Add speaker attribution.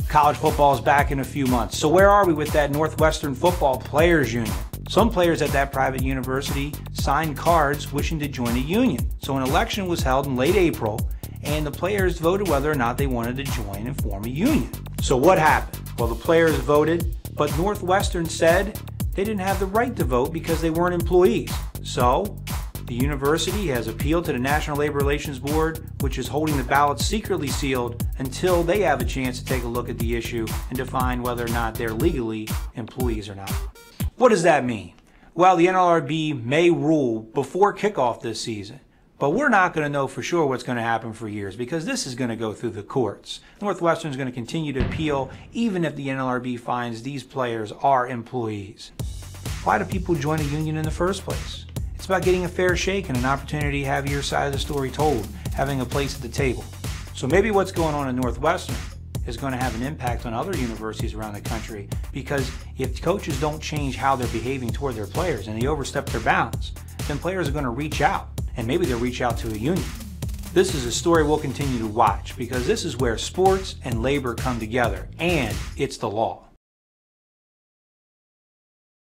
Speaker 1: College football is back in a few months. So where are we with that Northwestern Football Players Union? Some players at that private university signed cards wishing to join a union. So an election was held in late April, and the players voted whether or not they wanted to join and form a union. So what happened? Well, the players voted, but Northwestern said they didn't have the right to vote because they weren't employees. So the university has appealed to the National Labor Relations Board, which is holding the ballots secretly sealed until they have a chance to take a look at the issue and define whether or not they're legally employees or not. What does that mean? Well, the NLRB may rule before kickoff this season, but we're not going to know for sure what's going to happen for years because this is going to go through the courts. Northwestern is going to continue to appeal even if the NLRB finds these players are employees. Why do people join a union in the first place? It's about getting a fair shake and an opportunity to have your side of the story told, having a place at the table. So maybe what's going on in Northwestern is going to have an impact on other universities around the country, because if coaches don't change how they're behaving toward their players and they overstep their bounds, then players are going to reach out, and maybe they'll reach out to a union. This is a story we'll continue to watch because this is where sports and labor come together, and it's the law.